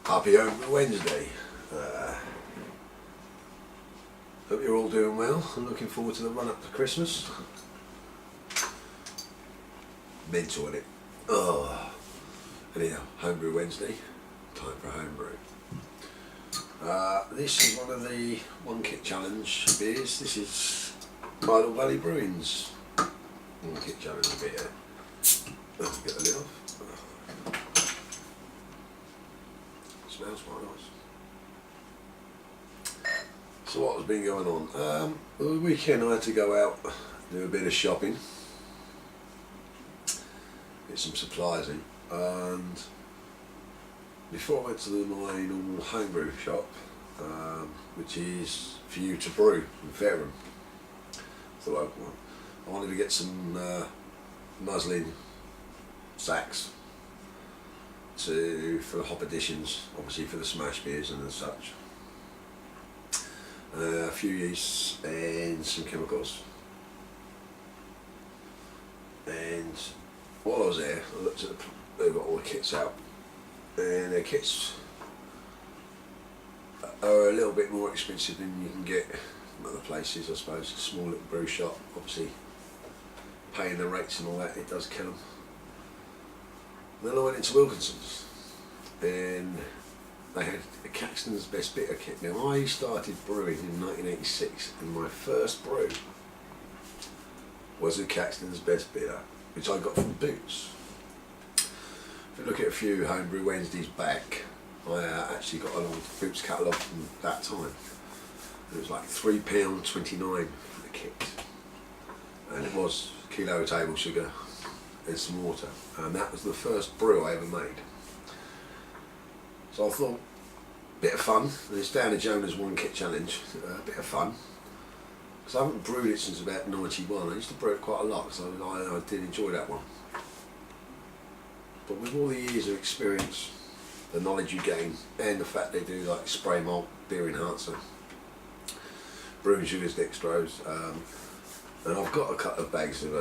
Happy Home Wednesday. Hope you're all doing well. I'm looking forward to the run up to Christmas. Mental, innit? Oh. Anyhow, Homebrew Wednesday. Time for homebrew. This is one of the One Kit Challenge beers. This is Idle Valley Brewing's One Kit Challenge beer. Let's get the lid off. Smells quite nice. So what has been going on? Well, the weekend I had to go out, do a bit of shopping, get some supplies in, and before I went to my normal homebrew shop, which is for you to brew in Fairham, the local one, I wanted to get some muslin sacks for hop additions, obviously for the smash beers and such. A few yeasts and some chemicals. And while I was there, I looked at they've got all the kits out, and their kits are a little bit more expensive than you can get from other places, I suppose. A small little brew shop, obviously paying the rates and all that, it does kill them. Then I went into Wilkinson's and they had a Caxton's Best Bitter kit. Now I started brewing in 1986 and my first brew was a Caxton's Best Bitter, which I got from Boots. If you look at a few Homebrew Wednesdays back, I actually got along with Boots catalogue from that time. It was like £3.29 for the kit, and it was a kilo of table sugar and some water, and that was the first brew I ever made. So I thought, bit of fun, and it's down to Jonah's One Kit Challenge, a bit of fun, because I haven't brewed it since about 91. I used to brew it quite a lot, so I did enjoy that one. But with all the years of experience, the knowledge you gain, and the fact they do like spray malt, beer enhancer, brewing sugars, dextrose, and I've got a couple of bags of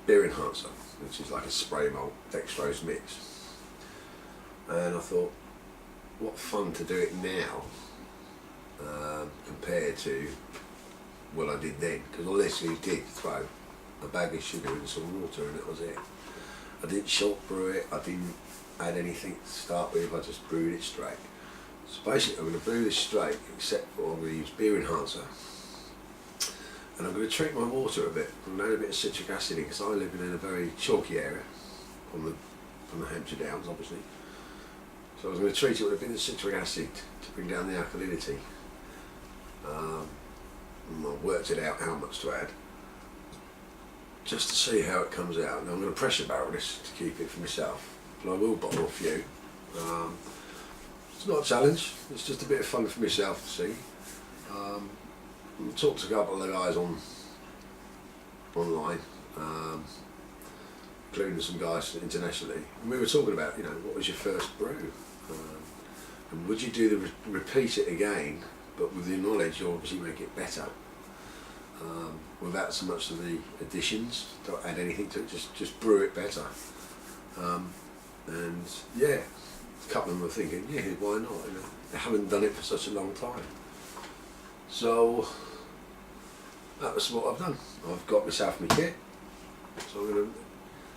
beer enhancer, which is like a spray malt dextrose mix. And I thought, what fun to do it now compared to what I did then, because I literally did throw a bag of sugar and some water and that was it. I didn't short brew it, I didn't add anything to start with, I just brewed it straight. So basically I'm going to brew this straight, except for I'm going to use beer enhancer, and I'm going to treat my water a bit. I'm going to add a bit of citric acid in, because I live in a very chalky area from the Hampshire Downs, obviously. So I was going to treat it with a bit of citric acid to bring down the alkalinity. And I worked it out how much to add, just to see how it comes out. Now I'm going to pressure barrel this to keep it for myself, but I will bottle a few. It's not a challenge, it's just a bit of fun for myself to see. I talked to a couple of the guys online, including some guys internationally, and we were talking about, what was your first brew? And would you do the repeat it again, but with the knowledge you obviously make it better, without so much of the additions, don't add anything to it, just brew it better. And yeah, a couple of them were thinking, yeah, why not? They haven't done it for such a long time. So that was what I've done. I've got myself my kit, so I'm going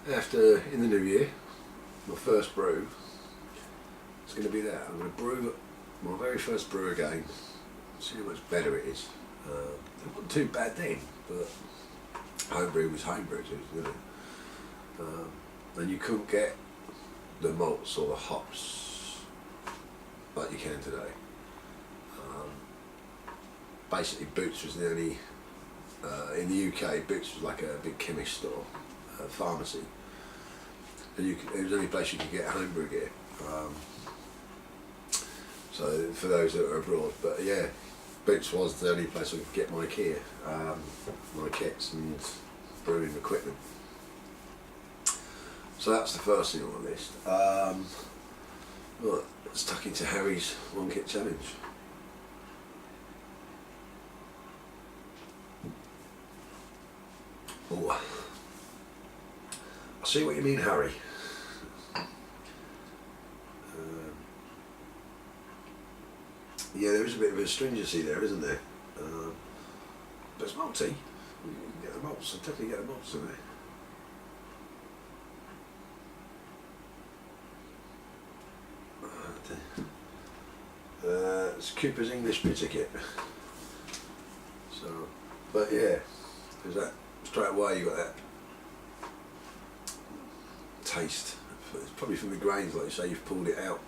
to, after, in the new year, my first brew, it's going to be that. I'm going to brew my very first brew again, see how much better it is. It wasn't too bad then, but homebrew was homebrew too, and you couldn't get the malts or the hops like you can today. Basically Boots was the only, in the UK, Boots was like a big chemist store, pharmacy, and it was the only place you could get homebrew gear. So for those that are abroad, but yeah, Boots was the only place I could get my gear, my kits and brewing equipment. So that's the first thing on the list. Right, let's tuck into Harry's One Kit Challenge. Oh, I see what you mean, Harry. Yeah, there is a bit of a stringency there, isn't there? But it's malty. You can get the malts. Definitely get the malts in there. It's Cooper's English bitter kit. So, but yeah, there's that straight away. You got that taste. It's probably from the grains, like you say. You've pulled it out.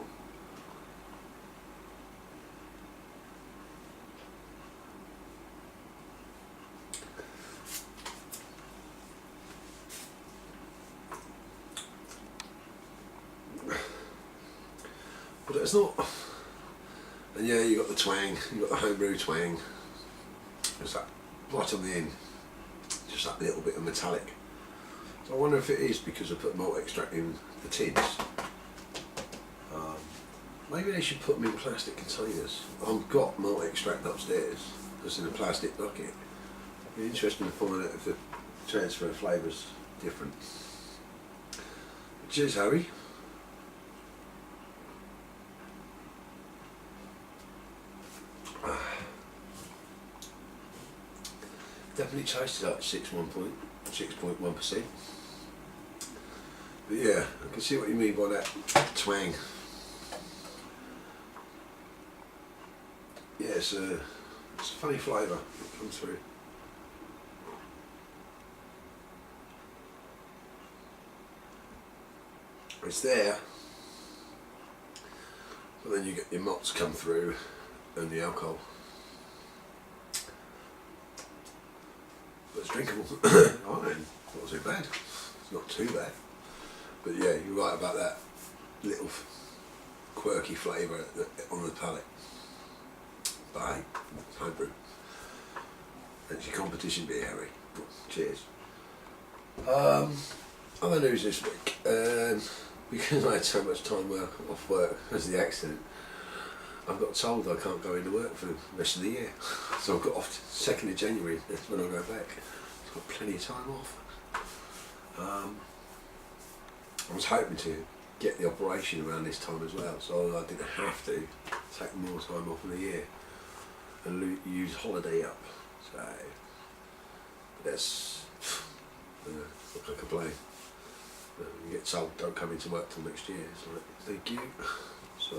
But it's not. And yeah, you got the twang. You got the homebrew twang. There's that right on the end, just that little bit of metallic. So I wonder if it is because I put malt extract in the tins. Maybe they should put them in plastic containers. I've got malt extract upstairs, just in a plastic bucket. It'd be interesting to find out if the transfer of flavour's different. Cheers, Harry. Definitely tasted like 6.1%. But yeah, I can see what you mean by that twang. Yeah, it's a funny flavour that comes through. It's there, but then you get your malts come through and the alcohol. But it's drinkable. Oh, not too bad. It's not too bad. But yeah, you're right about that little quirky flavour on the palate. But hey, it's homebrew. That's your competition beer, Harry. Cheers. Other news this week. Because I had so much time off work because of the accident, I've got told I can't go into work for the rest of the year. So I've got off 2nd of January, that's when I go back. I've got plenty of time off. I was hoping to get the operation around this time as well, so I didn't have to take more time off in the year and use holiday up. So that's not gonna complain. You get told don't come into work till next year. It's like, thank you. So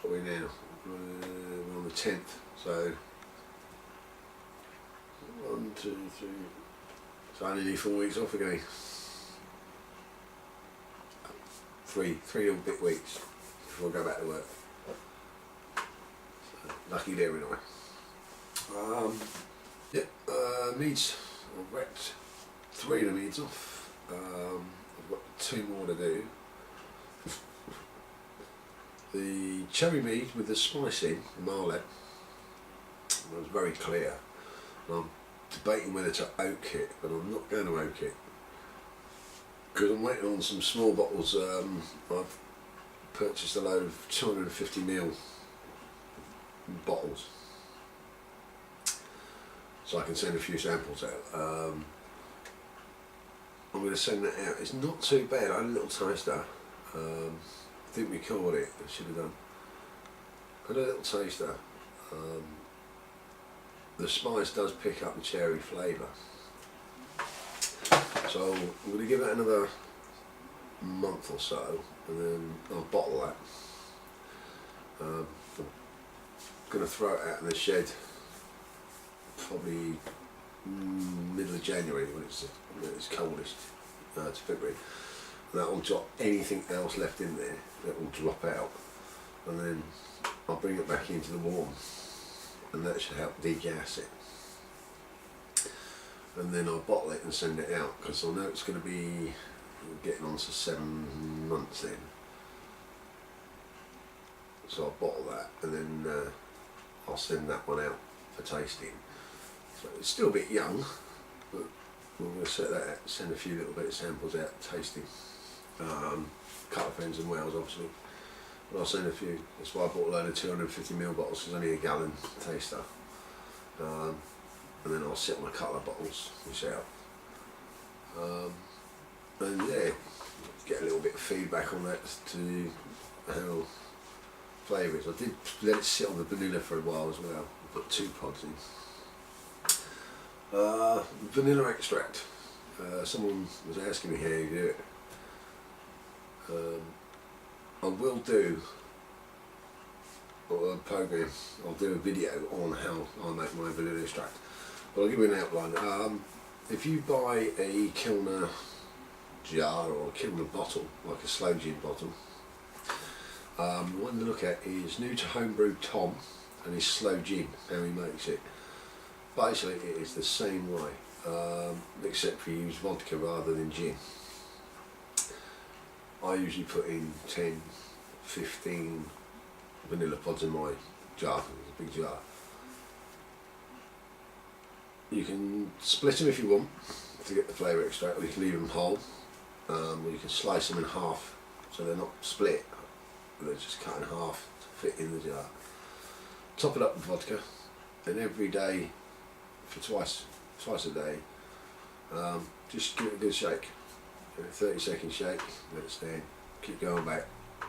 what are we now? We're on the 10th. So 1, 2, 3. So I only need 4 weeks off again. Three little bit weeks before I go back to work. So, lucky there, anyway. Meads. I've wrecked 3 of the meads off. I've got 2 more to do. The cherry mead with the spice in, Marlet, was very clear. And I'm debating whether to oak it, but I'm not going to oak it because I'm waiting on some small bottles. I've purchased a load of 250ml bottles, so I can send a few samples out. I'm going to send that out. It's not too bad. I had a little taster. I think we called it. I should have done. I had a little taster. The spice does pick up the cherry flavour. So I'm going to give it another month or so, and then I'll bottle that. I'm going to throw it out in the shed probably middle of January when it's coldest, to February. And that will drop anything else left in there, that will drop out, and then I'll bring it back into the warm, and that should help degas it. And then I'll bottle it and send it out, because I know it's going to be getting on to 7 months then. So I'll bottle that, and then I'll send that one out for tasting. So it's still a bit young, but we're going to set that out, send a few little bit of samples out tasting. Couple of friends in Wales obviously, but I'll send a few. That's why I bought a load of 250ml bottles, because only a gallon taster. And then I'll sit on a couple of bottles this out. And yeah, get a little bit of feedback on that as to how flavour is. I did let it sit on the vanilla for a while as well. I've got 2 pods in. Vanilla extract. Someone was asking me how you do it. I will do a program, I'll do a video on how I make my vanilla extract. But I'll give you an outline. If you buy a Kilner jar or a Kilner bottle, like a slow gin bottle, the one to look at is New to Homebrew Tom and his slow gin, how he makes it. Basically it is the same way, except for you use vodka rather than gin. I usually put in 10, 15 vanilla pods in my jar, it's a big jar. You can split them if you want to get the flavour extract, or you can leave them whole, or you can slice them in half so they're not split, they're just cut in half to fit in the jar. Top it up with vodka, and every day for twice a day, just give it a good shake. 30-second shake, let it stand, keep going back.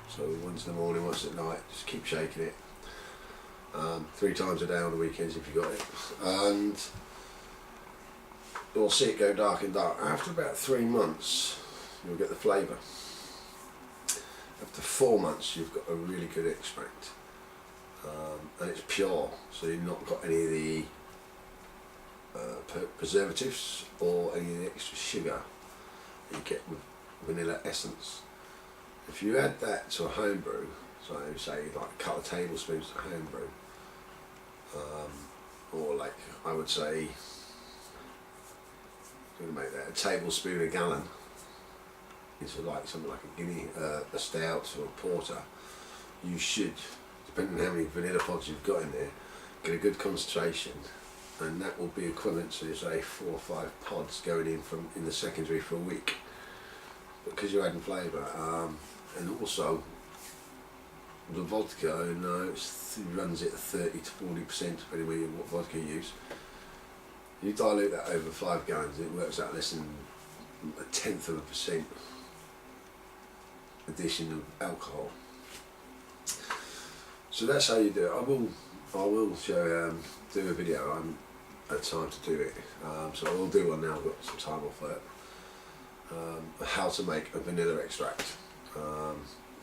So once in the morning, once at night, just keep shaking it. 3 times a day on the weekends if you got it. And you'll see it go dark and dark. After about 3 months, you'll get the flavour. After 4 months, you've got a really good extract. And it's pure, so you've not got any of the preservatives or any of the extra sugar you get with vanilla essence. If you add that to a homebrew, so say like a couple of tablespoons of homebrew, or like I would say, I'm going to make that a tablespoon a gallon into like something like a guinea, a stout or a porter, you should, depending on how many vanilla pods you've got in there, get a good concentration, and that will be equivalent to say 4 or 5 pods going in the secondary for a week, because you're adding flavour. And also the vodka, it runs at 30 to 40% depending on what vodka you use. You dilute that over 5 gallons, it works out less than 1/10% addition of alcohol. So that's how you do it. I will show do a video. I'm at time to do it, so I will do one now. I've got some time off work. How to make a vanilla extract.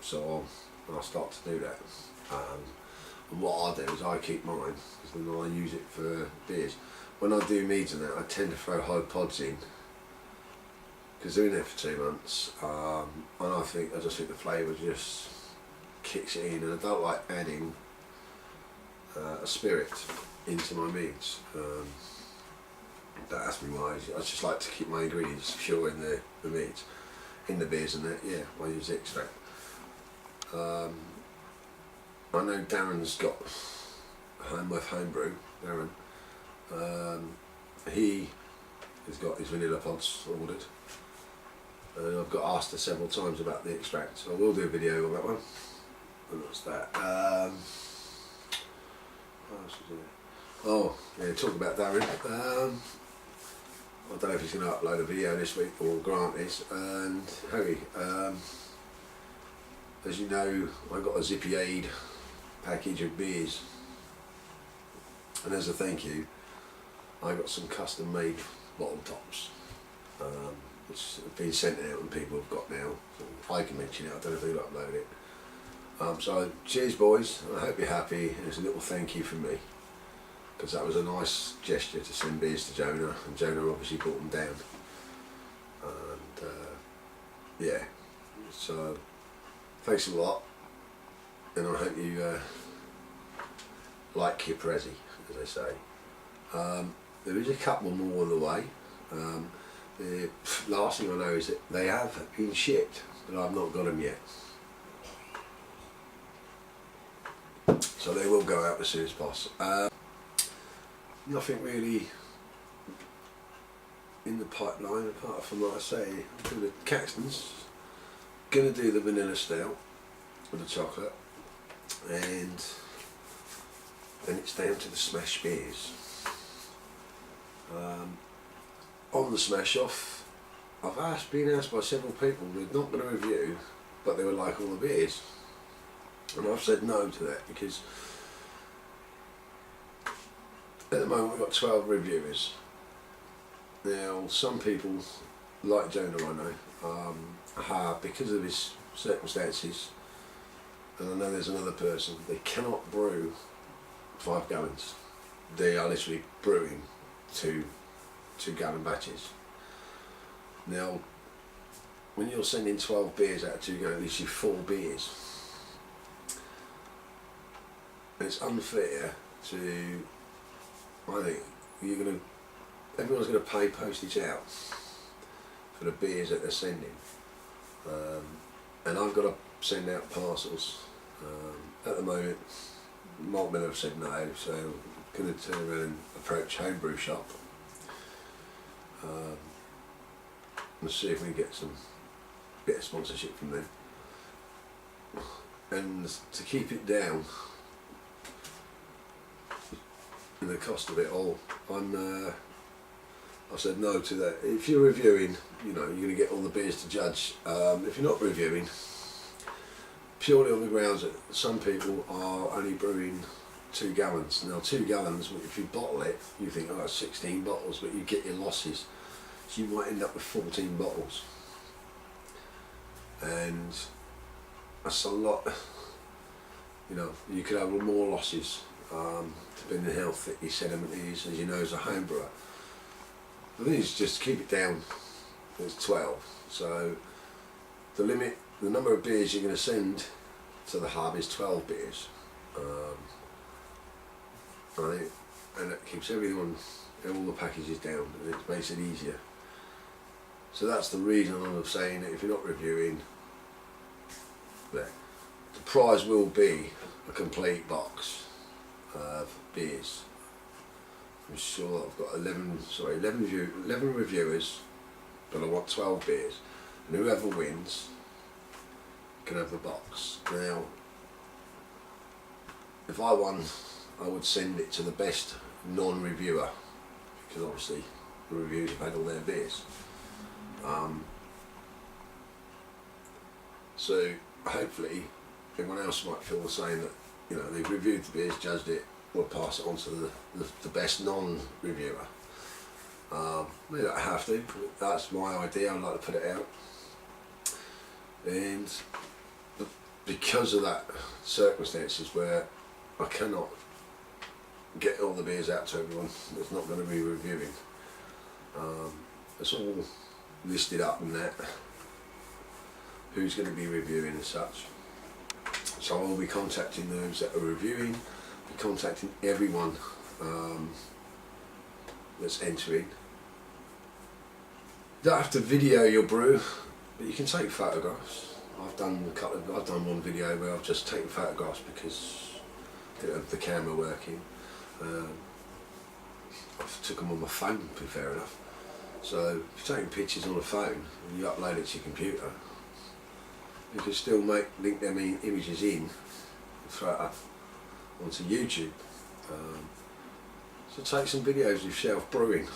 So I'll start to do that. And what I'll do is I keep mine, because then I use it for beers. When I do meads and that, I tend to throw whole pods in, because they're in there for 2 months, and I just think the flavour just kicks it in, and I don't like adding a spirit into my meads. Don't ask me why. I just like to keep my ingredients pure in the meads, in the beers and that. Yeah, I use extract. I know Darren's got Homeworth Homebrew. Darren, he has got his vanilla pods ordered, and I've got asked her several times about the extract, so I will do a video on that one. And what's that? What else is there? Oh, yeah, talk about Darren. I don't know if he's going to upload a video this week, or Grant is. And Harry, as you know, I got a Zippy Aid package of beers, and as a thank you, I got some custom made bottle tops, which have been sent out and people have got now. So I can mention it, I don't know if they'll upload it. So cheers boys, I hope you're happy. It's a little thank you from me, because that was a nice gesture to send beers to Jonah, and Jonah obviously brought them down. And yeah, so thanks a lot, and I hope you like your Prezi, as they say. There is a couple more on the way. The last thing I know is that they have been shipped, but I've not got them yet. So they will go out as soon as possible. Nothing really in the pipeline apart from, like I say, I'm doing the Caxton's, gonna do the vanilla stout with the chocolate, and then it's down to the smash beers. On the smash off, I've been asked by several people they're not going to review, but they would like all the beers. And I've said no to that because at the moment we've got 12 reviewers. Now some people, like Jonah I know, have, because of his circumstances, and I know there's another person, they cannot brew 5 gallons. They are literally brewing 2 gallon batches. Now when you're sending 12 beers out of 2 gallons, at least you 4 beers. It's unfair to, I think, everyone's going to pay postage out for the beers that they're sending, and I've got to send out parcels. At the moment, Maltmen have said no, so I'm going to turn around and approach Homebrew Shop and see if we can get some bit of sponsorship from them. And to keep it down in the cost of it all, I said no to that. If you're reviewing, you're going to get all the beers to judge. If you're not reviewing, purely on the grounds that some people are only brewing 2 gallons. Now 2 gallons, if you bottle it, you think, oh, that's 16 bottles, but you get your losses. So you might end up with 14 bottles. And that's a lot. You could have more losses, depending on how thick your sediment is, as you know, as a home brewer. The thing is just keep it down. It's 12. So the number of beers you're going to send to the hub is 12 beers. Right? And it keeps everything on, all the packages down, and it makes it easier. So that's the reason I'm saying that if you're not reviewing, the prize will be a complete box of beers. I'm sure I've got 11 reviewers, but I want 12 beers, and whoever wins can have the box. Now, if I won, I would send it to the best non-reviewer, because obviously the reviewers have had all their beers. So hopefully everyone else might feel the same, that they've reviewed the beers, judged it, we'll pass it on to the best non-reviewer. They don't have to, but that's my idea. I'd like to put it out, and because of that circumstances where I cannot get all the beers out to everyone that's not going to be reviewing, it's all listed up in that, who's going to be reviewing and such. So I'll be contacting those that are reviewing, be contacting everyone that's entering. You don't have to video your brew, but you can take photographs. I've done one video where I've just taken photographs because I didn't have the camera working. I took them on my phone, to be fair enough. So if you're taking pictures on a phone and you upload it to your computer, you can still link them images in and throw it up onto YouTube. So take some videos of yourself brewing,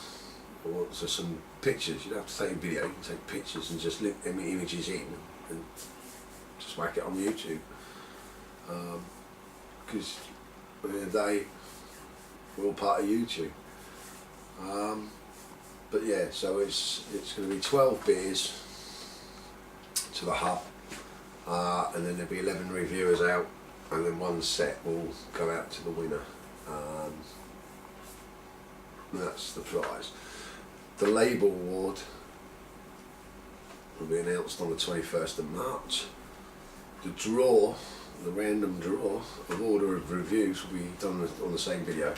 or some pictures. You don't have to take a video, you can take pictures and just link them images in and just whack it on YouTube. Because at the end of the day, we're all part of YouTube. But yeah, so it's going to be 12 beers to the hub, and then there'll be 11 reviewers out, and then one set will go out to the winner. And that's the prize. The label award will be announced on the 21st of March. The draw, the random draw of order of reviews, will be done on the same video.